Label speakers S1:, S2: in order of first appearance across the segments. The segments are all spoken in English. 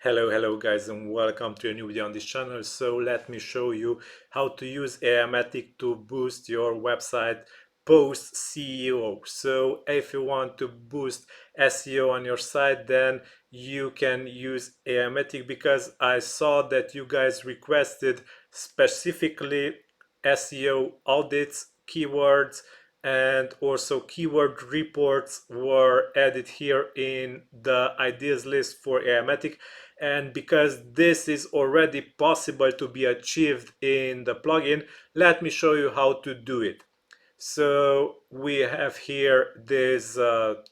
S1: Hello guys, and welcome to a new video on this channel. So let me show you how to use Aimogen to boost your website post SEO. So if you want to boost SEO on your site, then you can use Aimogen, because I saw that you guys requested specifically SEO audits, keywords, and also keyword reports were added here in the ideas list for Aimogen. And because this is already possible to be achieved in the plugin, let me show you how to do it. So we have here these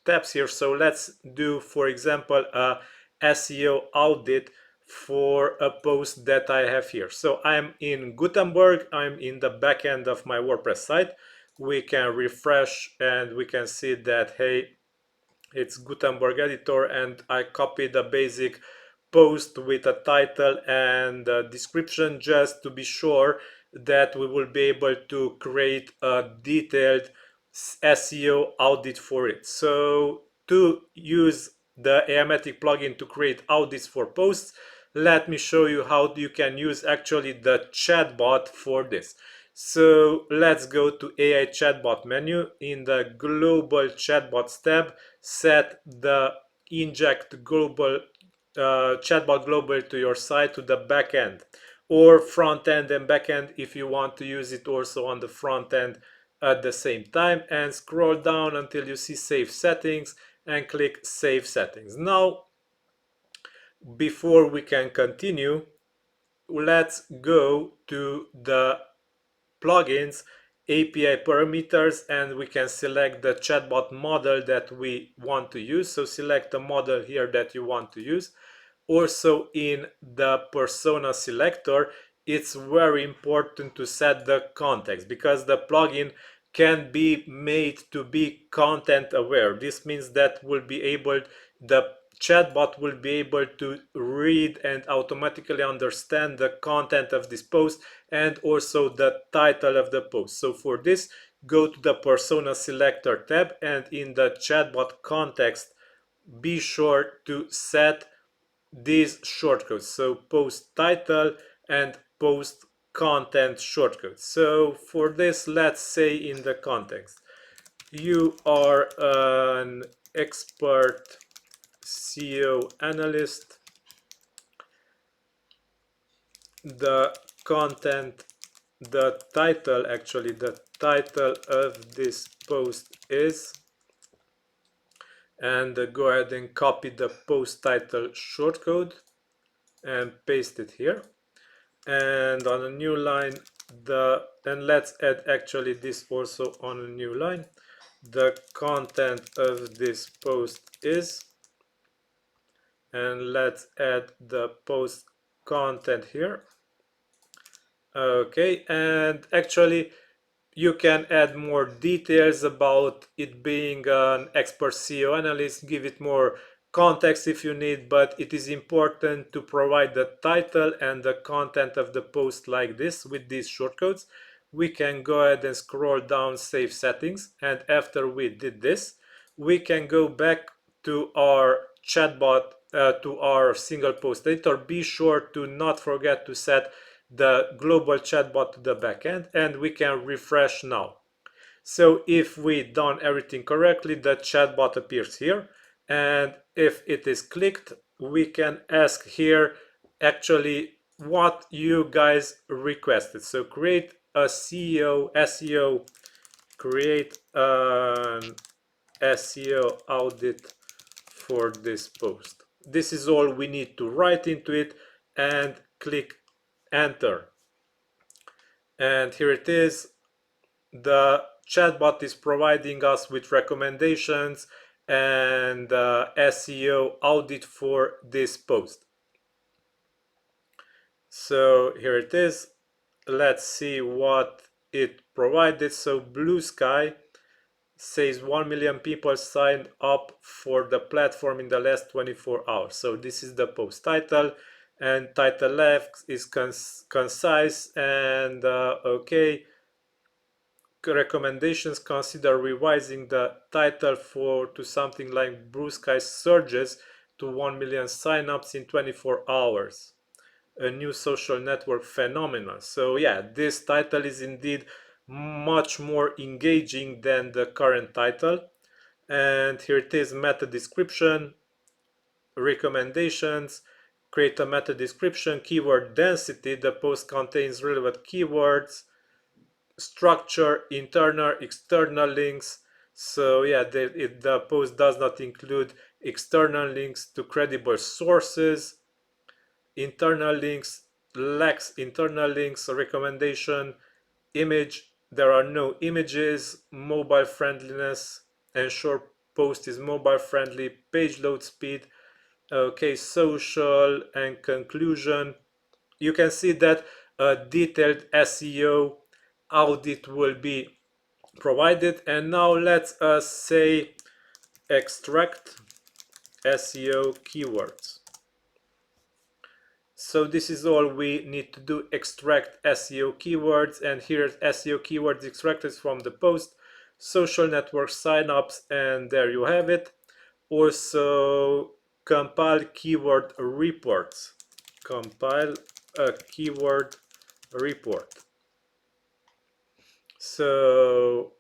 S1: tabs here. So let's do, for example, a SEO audit for a post that I have here. So I'm in Gutenberg, I'm in the backend of my WordPress site. We can refresh and we can see that, hey, it's Gutenberg editor, and I copied the basic post with a title and a description just to be sure that we will be able to create a detailed SEO audit for it. So to use the Aimogen plugin to create audits for posts, let me show you how you can use actually the chatbot for this. So let's go to AI chatbot menu. In the global chatbots tab, set the inject global chatbot global to your site to the back end, or front end and back end if you want to use it also on the front end at the same time, and scroll down until you see save settings and click save settings. Now, before we can continue, let's go to the plugins API parameters, and we can select the chatbot model that we want to use. So select the model here that you want to use. Also, in the persona selector, it's very important to set the context, because the plugin can be made to be content aware. This means that the chatbot will be able to read and automatically understand the content of this post and also the title of the post. So for this, go to the persona selector tab, and in the chatbot context, be sure to set these shortcodes. So post title and post content shortcodes. So for this, let's say in the context, you are an expert SEO analyst. The content, the title of this post is, and go ahead and copy the post title shortcode and paste it here. And on a new line, and let's add actually this also on a new line. The content of this post is, and let's add the post content here. Okay, and actually you can add more details about it being an expert SEO analyst, give it more context if you need, but it is important to provide the title and the content of the post like this with these shortcodes. We can go ahead and scroll down, save settings, and after we did this, we can go back to our chatbot, to our single post editor. Be sure to not forget to set the global chatbot to the backend, and we can refresh now. So if we done everything correctly, the chatbot appears here, and if it is clicked, we can ask here actually what you guys requested. So create a SEO, create an SEO audit for this post. This is all we need to write into it, and click enter. And here it is. The chatbot is providing us with recommendations and SEO audit for this post. So here it is. Let's see what it provided. So Blue Sky says 1 million people signed up for the platform in the last 24 hours. So this is the post title, and title left is concise and okay. Recommendations: consider revising the title to something like Blue Sky surges to 1 million signups in 24 hours. A new social network phenomenon. So yeah, this title is indeed much more engaging than the current title. And here it is: meta description, recommendations, create a meta description, keyword density, the post contains relevant keywords, structure, internal, external links. So yeah, the post does not include external links to credible sources. Internal links, lacks internal links, recommendation, image, there are no images, mobile friendliness, ensure post is mobile friendly, page load speed. Okay, social and conclusion. You can see that a detailed SEO audit will be provided. And now let's say extract SEO keywords. So this is all we need to do: extract SEO keywords. And here's SEO keywords extracted from the post, social network signups, and there you have it. Also compile keyword reports. Compile a keyword report. So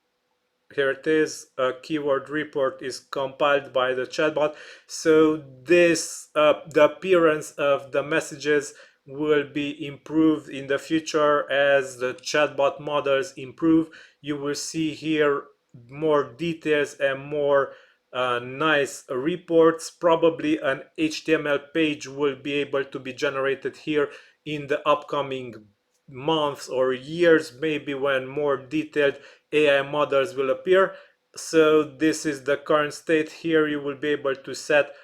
S1: here it is: a keyword report is compiled by the chatbot. So this the appearance of the messages will be improved in the future as the chatbot models improve. You will see here more details and more nice reports. Probably an HTML page will be able to be generated here in the upcoming months or years, maybe, when more detailed AI models will appear. So this is the current state. Here you will be able to set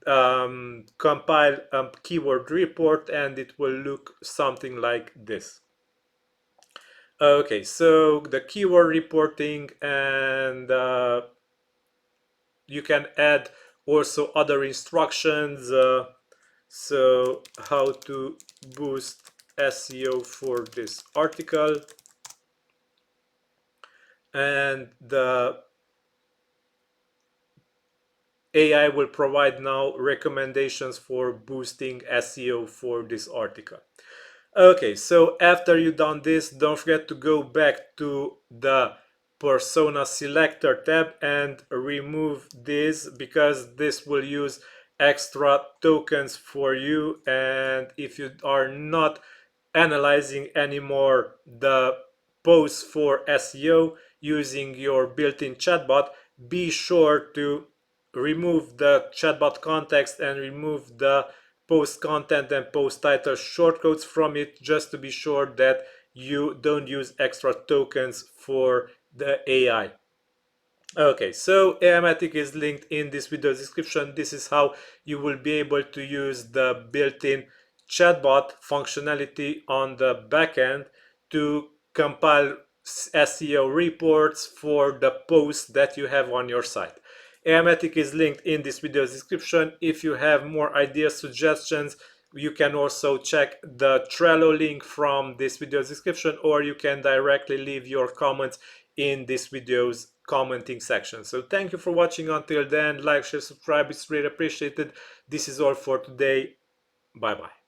S1: compile a keyword report, and it will look something like this. Okay, so the keyword reporting, and you can add also other instructions. So how to boost SEO for this article, and the AI will provide now recommendations for boosting SEO for this article. Okay, so after you've done this, don't forget to go back to the persona selector tab and remove this, because this will use extra tokens for you. And if you are not analyzing anymore the posts for SEO using your built-in chatbot, be sure to remove the chatbot context and remove the post content and post title shortcodes from it, just to be sure that you don't use extra tokens for the AI. Okay, so Aimogen is linked in this video description. This is how you will be able to use the built-in chatbot functionality on the backend to compile SEO reports for the posts that you have on your site. Aimogen is linked in this video description. If you have more ideas, suggestions, you can also check the Trello link from this video description, or you can directly leave your comments in this video's commenting section. So thank you for watching. Until then, like, share, subscribe, it's really appreciated. This is all for today. Bye bye.